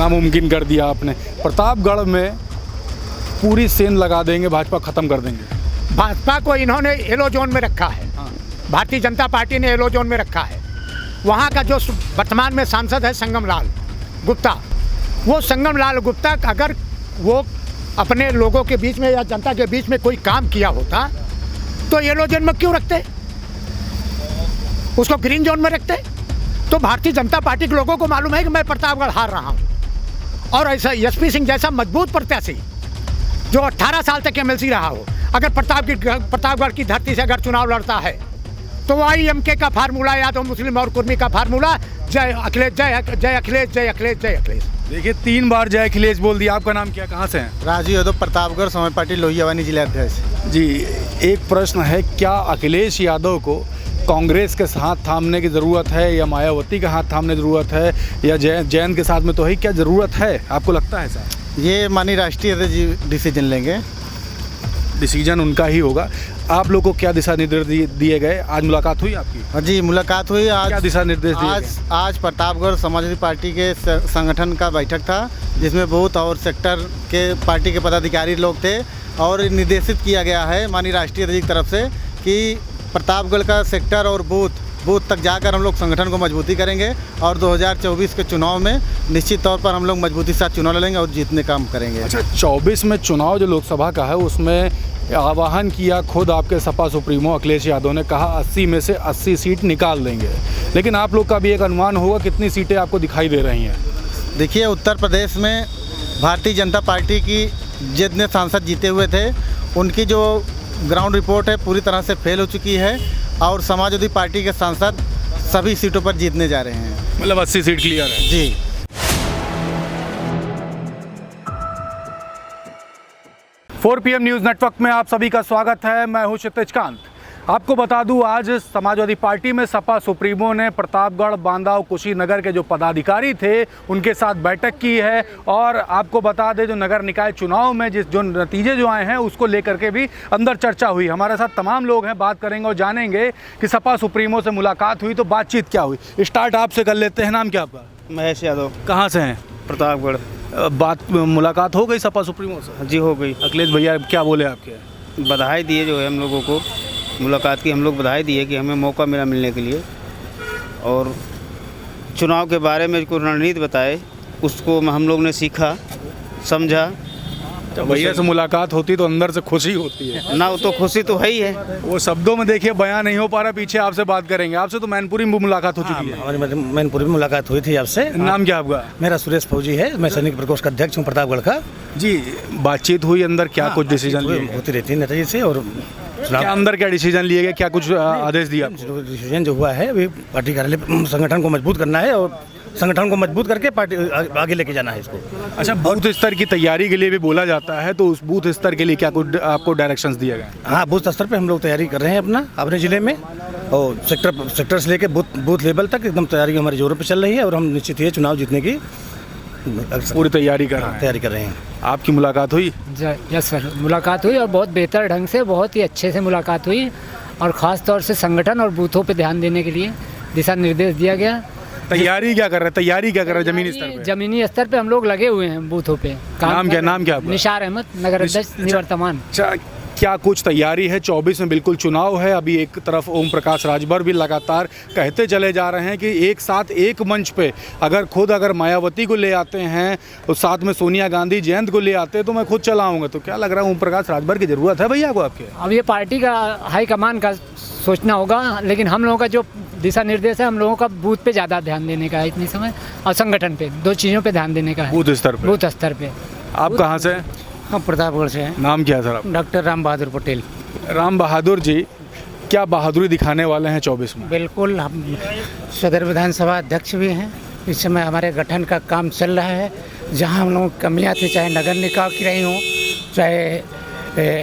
नामुमकिन कर दिया आपने। प्रतापगढ़ में पूरी सेंध लगा देंगे, भाजपा ख़त्म कर देंगे। भाजपा को इन्होंने येलो जोन में रखा है। भारतीय जनता पार्टी ने येलो जोन में रखा है। वहाँ का जो वर्तमान में सांसद है संगम लाल गुप्ता, वो संगम लाल गुप्ता अगर वो अपने लोगों के बीच में या जनता के बीच में कोई काम किया होता तो येलो जोन में क्यों रखते, उसको ग्रीन जोन में रखते। तो भारतीय जनता पार्टी के लोगों को मालूम है कि मैं प्रतापगढ़ हार रहा हूँ, और ऐसा एसपी सिंह जैसा मजबूत प्रत्याशी जो 18 साल तक एमएलसी रहा हो, अगर प्रतापगढ़ की धरती से अगर चुनाव लड़ता है तो वही एमके का फार्मूला, यादव मुस्लिम और कुर्मी का फार्मूला, जय अखिलेश जय अखिलेश जय अखिलेश जय अखिलेश। देखिए 3 बार जय अखिलेश बोल दिया। आपका नाम क्या, कहाँ से हैं? राजू यादव, प्रतापगढ़ समय पार्टी लोहियावानी जिलाध्यक्ष। जी, एक प्रश्न है, क्या अखिलेश यादव को कांग्रेस के हाथ थामने की ज़रूरत है या मायावती का हाथ थामने की ज़रूरत है या जयंत के साथ में तो ही क्या ज़रूरत है, आपको लगता है सर? ये माननीय राष्ट्रीय अध्यक्ष डिसीजन लेंगे। डिसीजन उनका ही होगा। आप लोग को क्या दिशा निर्देश दिए गए? आज मुलाकात हुई आपकी? हाँ जी, मुलाकात हुई। आज क्या दिशा निर्देश दिए गए? आज प्रतापगढ़ समाजवादी पार्टी के संगठन का बैठक था, जिसमें बूथ और सेक्टर के पार्टी के पदाधिकारी लोग थे, और निर्देशित किया गया है माननीय राष्ट्रीय अध्यक्ष की तरफ से कि प्रतापगढ़ का सेक्टर और बूथ तक जाकर हम लोग संगठन को मजबूती करेंगे, और 2024 के चुनाव में निश्चित तौर पर हम लोग मजबूती के साथ चुनाव लड़ेंगे और जीतने काम करेंगे। अच्छा, 24 में चुनाव जो लोकसभा का है उसमें आह्वान किया खुद आपके सपा सुप्रीमो अखिलेश यादव ने, कहा 80 में से 80 सीट निकाल देंगे, लेकिन आप लोग का भी एक अनुमान होगा कितनी सीटें आपको दिखाई दे रही हैं? देखिए, उत्तर प्रदेश में भारतीय जनता पार्टी की जितने सांसद जीते हुए थे उनकी जो ग्राउंड रिपोर्ट है पूरी तरह से फेल हो चुकी है, और समाजवादी पार्टी के सांसद सभी सीटों पर जीतने जा रहे हैं। मतलब 80 सीट क्लियर है जी। फोर PM न्यूज़ नेटवर्क में आप सभी का स्वागत है। मैं हूं क्षितिज कांत। आपको बता दूं, आज समाजवादी पार्टी में सपा सुप्रीमो ने प्रतापगढ़, बांदा, कुशीनगर के जो पदाधिकारी थे उनके साथ बैठक की है, और आपको बता दें जो नगर निकाय चुनाव में जो नतीजे जो आए हैं उसको लेकर के भी अंदर चर्चा हुई। हमारे साथ तमाम लोग हैं, बात करेंगे और जानेंगे कि सपा सुप्रीमो से मुलाकात हुई तो बातचीत क्या हुई। स्टार्ट आपसे कर लेते हैं। नाम क्या आपका? महेश यादव। कहाँ से हैं? प्रतापगढ़। मुलाकात हो गई सपा सुप्रीमो से? जी, हो गई। अखिलेश भैया क्या बोले आपके? बधाई दिए जो है हम लोगों को, मुलाकात की हम लोग बधाई दिए कि हमें मौका मिला मिलने के लिए, और चुनाव के बारे में जो रणनीति बताए उसको हम लोग ने सीखा, समझा। तो भैया से मुलाकात होती तो अंदर से खुशी होती है ना, वो तो खुशी तो है ही है, वो शब्दों में देखिए बयां नहीं हो पा रहा। पीछे आपसे बात करेंगे। आपसे तो मैनपुरी में मुलाकात हो चुकी है। हमारी मैनपुरी में मुलाकात हुई थी आपसे। नाम क्या आपका? मेरा सुरेश फौजी है, मैं सैनिक प्रकोष्ठ का अध्यक्ष हूँ प्रतापगढ़ का। जी, बातचीत हुई अंदर, क्या कुछ डिसीजन लिए? होती रहती है नेताजी से। और क्या अंदर क्या डिसीजन लिए गए, क्या कुछ आदेश दिया? डिसीजन जो हुआ है अभी पार्टी कार्यालय संगठन को मजबूत करना है, और संगठन को मजबूत करके पार्टी आगे लेके जाना है इसको। अच्छा, बूथ स्तर की तैयारी के लिए भी बोला जाता है, तो उस बूथ स्तर के लिए क्या कुछ आपको डायरेक्शंस दिया गया? हाँ, बूथ स्तर पे हम लोग तैयारी कर रहे हैं अपने ज़िले में, और सेक्टर से लेके बूथ लेवल तक एकदम तैयारी हमारी जोरों पे चल रही है, और हम निश्चित ही चुनाव जीतने की पूरी तैयारी कर रहे हैं। आपकी मुलाकात हुई? यस सर, मुलाकात हुई, और बहुत बेहतर ढंग से, बहुत ही अच्छे से मुलाकात हुई, और ख़ास तौर से संगठन और बूथों पे ध्यान देने के लिए दिशा निर्देश दिया गया। तैयारी क्या कर रहे हैं जमीनी स्तर पे? जमीनी स्तर पे हम लोग लगे हुए हैं बूथों पे। नाम क्या आपका? निशार अहमद, नगर अध्यक्ष निवर्तमान। क्या कुछ तैयारी है? 24 में बिल्कुल चुनाव है। अभी एक तरफ ओम प्रकाश राजभर भी लगातार कहते चले जा रहे हैं कि एक साथ एक मंच पे अगर मायावती को ले आते हैं और साथ में सोनिया गांधी, जयंत को ले आते हैं तो मैं खुद चलाऊंगा। तो क्या लग रहा है ओम प्रकाश राजभर की ज़रूरत है भैया को आपके? अब ये पार्टी का हाईकमान का सोचना होगा, लेकिन हम लोगों का जो दिशा निर्देश है, हम लोगों का बूथ पे ज़्यादा ध्यान देने का है इतनी समय, और संगठन पे, 2 चीज़ों पे ध्यान देने का है। बूथ स्तर पे। आप कहाँ से? हम प्रतापगढ़ से हैं। नाम क्या है सर आप? डॉक्टर राम बहादुर पटेल। राम बहादुर जी, क्या बहादुरी दिखाने वाले हैं 24 में? बिल्कुल, हम सदर विधानसभा अध्यक्ष भी हैं। इस समय हमारे गठन का काम चल रहा है, जहाँ हम लोगों की कमियाँ थी, चाहे नगर निकाय की रही हों, चाहे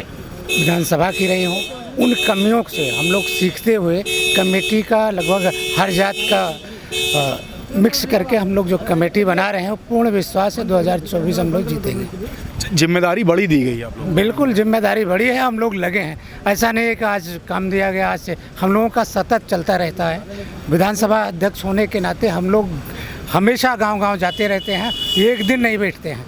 विधानसभा की रही हों, उन कमियों से हम लोग सीखते हुए कमेटी का लगभग हर जात का मिक्स करके हम लोग जो कमेटी बना रहे हैं, पूर्ण विश्वास है 2024 हम लोग जीतेंगे। जिम्मेदारी बड़ी दी गई है आप लोग? बिल्कुल, जिम्मेदारी बड़ी है, हम लोग लगे हैं। ऐसा नहीं है कि आज काम दिया गया, आज से हम लोगों का सतत चलता रहता है। विधानसभा अध्यक्ष होने के नाते हम लोग हमेशा गांव-गांव जाते रहते हैं, एक दिन नहीं बैठते हैं।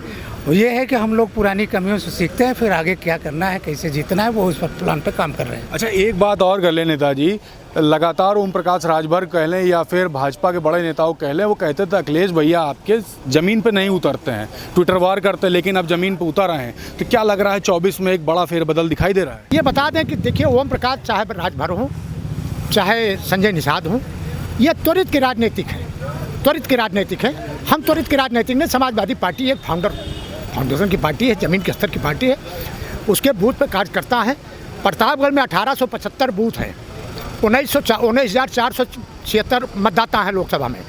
ये है कि हम लोग पुरानी कमियों से सीखते हैं, फिर आगे क्या करना है, कैसे जीतना है, वो उस पर प्लान पे काम कर रहे हैं। अच्छा, एक बात और कर लें नेताजी, लगातार ओम प्रकाश राजभर कह लें या फिर भाजपा के बड़े नेताओं कह लें, वो कहते थे अखिलेश भैया आपके ज़मीन पे नहीं उतरते हैं, ट्विटर वार करते हैं, लेकिन अब ज़मीन पे उतर आए हैं। तो क्या लग रहा है 24 में एक बड़ा फेरबदल दिखाई दे रहा है? ये बता दें कि देखिए, ओम प्रकाश चाहे राजभर हो, चाहे संजय निषाद हो, ये त्वरित की राजनीतिक है, त्वरित की राजनीतिक है। हम त्वरित की राजनीतिक में समाजवादी पार्टी एक फाउंडेशन की पार्टी है, ज़मीन के स्तर की पार्टी है, उसके बूथ पे कार्यकर्ता है। प्रतापगढ़ में 1875 बूथ हैं, 19,476 मतदाता हैं लोकसभा में।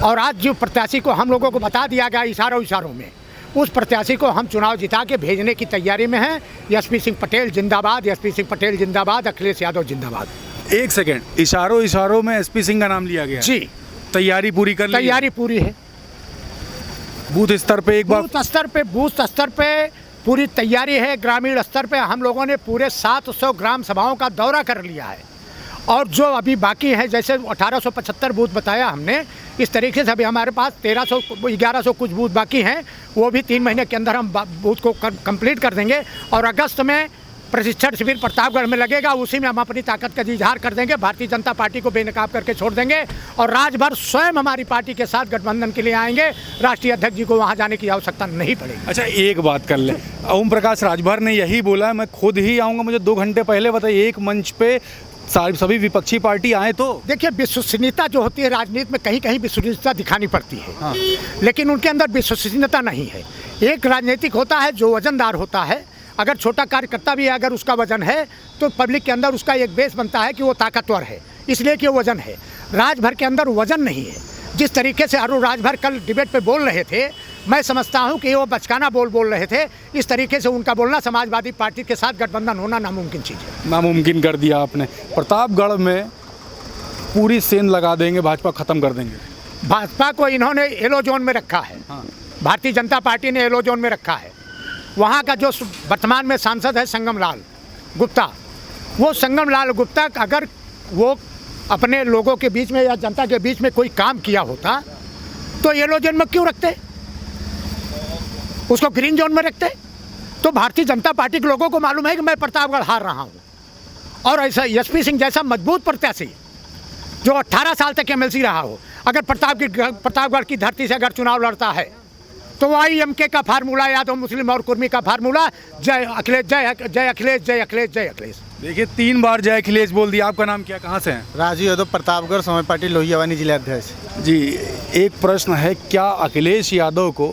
और आज जो प्रत्याशी को हम लोगों को बता दिया गया इशारों में, उस प्रत्याशी को हम चुनाव जिता के भेजने की तैयारी में हैं। एसपी सिंह पटेल जिंदाबाद, एसपी सिंह पटेल जिंदाबाद, अखिलेश यादव जिंदाबाद। एक सेकेंड, इशारों में एसपी सिंह का नाम लिया गया? जी, तैयारी पूरी कर ली? तैयारी पूरी है। बूथ स्तर पे एक बार बूथ स्तर पे पूरी तैयारी है। ग्रामीण स्तर पे हम लोगों ने पूरे 700 ग्राम सभाओं का दौरा कर लिया है। और जो अभी बाकी है, जैसे 1875 बूथ बताया हमने, इस तरीके से अभी हमारे पास 1100 कुछ बूथ बाकी हैं। वो भी 3 महीने के अंदर हम बूथ को कंप्लीट कर देंगे। और अगस्त में प्रशिक्षण शिविर प्रतापगढ़ में लगेगा, उसी में हम अपनी ताकत का इजहार कर देंगे। भारतीय जनता पार्टी को बेनकाब करके छोड़ देंगे और राजभर स्वयं हमारी पार्टी के साथ गठबंधन के लिए आएंगे। राष्ट्रीय अध्यक्ष जी को वहां जाने की आवश्यकता नहीं पड़ेगी। अच्छा, एक बात कर ले, ओम प्रकाश राजभर ने यही बोला, मैं खुद ही आऊँगा। मुझे 2 घंटे पहले बताइए, एक मंच पे सभी विपक्षी पार्टी आए तो देखिए, विश्वसनीयता जो होती है राजनीति में, कहीं कहीं विश्वसनीयता दिखानी पड़ती है। हाँ। लेकिन उनके अंदर विश्वसनीयता नहीं है। एक राजनीतिक होता है जो वजनदार होता है। अगर छोटा कार्यकर्ता भी अगर उसका वजन है तो पब्लिक के अंदर उसका एक बेस बनता है कि वो ताकतवर है, इसलिए कि वो वजन है। राजभर के अंदर वजन नहीं है। जिस तरीके से अरुण राजभर कल डिबेट पे बोल रहे थे, मैं समझता हूं कि वो बचकाना बोल रहे थे। इस तरीके से उनका बोलना समाजवादी पार्टी के साथ गठबंधन होना नामुमकिन चीज़ है। नामुमकिन कर दिया आपने। प्रतापगढ़ में पूरी सेंध लगा देंगे, भाजपा खत्म कर देंगे। भाजपा को इन्होंने येलो जोन में रखा है। हाँ। भारतीय जनता पार्टी ने येलो जोन में रखा है। वहाँ का जो वर्तमान में सांसद है संगम लाल गुप्ता, वो संगम लाल गुप्ता अगर वो अपने लोगों के बीच में या जनता के बीच में कोई काम किया होता तो येलो जोन में क्यों रखते, उसको ग्रीन जोन में रखते। तो भारतीय जनता पार्टी के लोगों को मालूम है कि मैं प्रतापगढ़ हार रहा हूँ। और ऐसा एसपी सिंह जैसा मजबूत प्रत्याशी जो 18 साल तक एमएलसी रहा हो, अगर प्रतापगढ़ की धरती से अगर चुनाव लड़ता है तो IMK का फार्मूला, यादव मुस्लिम और कुर्मी का फार्मूला, जय अखिलेश जय अखिलेश जय अखिलेश जय अखिलेश। देखिए, 3 बार जय अखिलेश बोल दिया। आपका नाम क्या, कहाँ से हैं? राजू यादव, प्रतापगढ़ समाज पार्टी लोहियावानी जिलाध्यक्ष। जी, एक प्रश्न है, क्या अखिलेश यादव को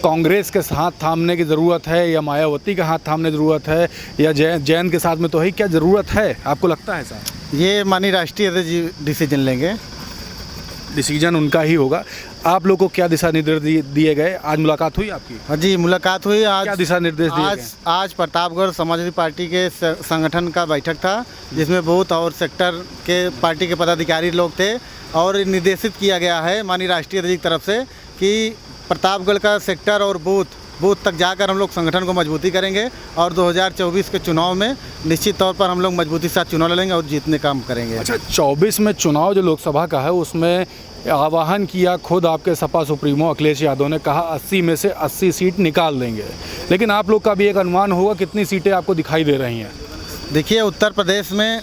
कांग्रेस के हाथ थामने की ज़रूरत है या मायावती का हाथ थामने की ज़रूरत है या जैन के साथ में तो है, क्या ज़रूरत है, आपको लगता है सर? ये माननीय राष्ट्रीय अध्यक्ष डिसीजन लेंगे। डिसीजन उनका ही होगा। आप लोगों को क्या दिशा निर्देश दिए गए? आज मुलाकात हुई आपकी? हाँ जी, मुलाकात हुई। आज क्या दिशा निर्देश दिए गए? आज प्रतापगढ़ समाजवादी पार्टी के संगठन का बैठक था, जिसमें बूथ और सेक्टर के पार्टी के पदाधिकारी लोग थे। और निर्देशित किया गया है माननीय राष्ट्रीय अध्यक्ष की तरफ से कि प्रतापगढ़ का सेक्टर और बूथ तक जाकर हम लोग संगठन को मजबूती करेंगे और 2024 के चुनाव में निश्चित तौर पर हम लोग मजबूती के साथ चुनाव लड़ेंगे और जीतने का काम करेंगे। अच्छा, 24 में चुनाव जो लोकसभा का है, उसमें आह्वान किया खुद आपके सपा सुप्रीमो अखिलेश यादव ने, कहा 80 में से 80 सीट निकाल देंगे। लेकिन आप लोग का भी एक अनुमान होगा, कितनी सीटें आपको दिखाई दे रही हैं? देखिए, उत्तर प्रदेश में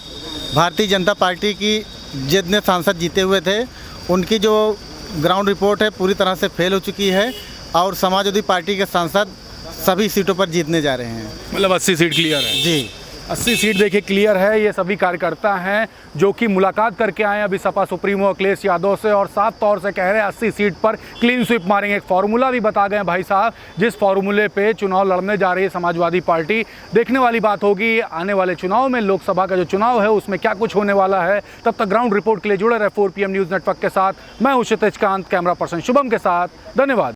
भारतीय जनता पार्टी की जितने सांसद जीते हुए थे, उनकी जो ग्राउंड रिपोर्ट है पूरी तरह से फेल हो चुकी है और समाजवादी पार्टी के सांसद सभी सीटों पर जीतने जा रहे हैं। मतलब 80 सीट क्लियर है? जी, 80 सीट देखिए क्लियर है। ये सभी कार्यकर्ता हैं जो कि मुलाकात करके आए अभी सपा सुप्रीमो अखिलेश यादव से और साफ तौर से कह रहे हैं 80 सीट पर क्लीन स्वीप मारेंगे। एक फार्मूला भी बता गए भाई साहब, जिस फार्मूले पे चुनाव लड़ने जा रही है समाजवादी पार्टी। देखने वाली बात होगी आने वाले चुनाव में, लोकसभा का जो चुनाव है उसमें क्या कुछ होने वाला है। तब तक ग्राउंड रिपोर्ट के लिए जुड़े रहे 4PM न्यूज़ नेटवर्क के साथ। मैं हूं क्षितिज कांत, कैमरा पर्सन शुभम के साथ। धन्यवाद।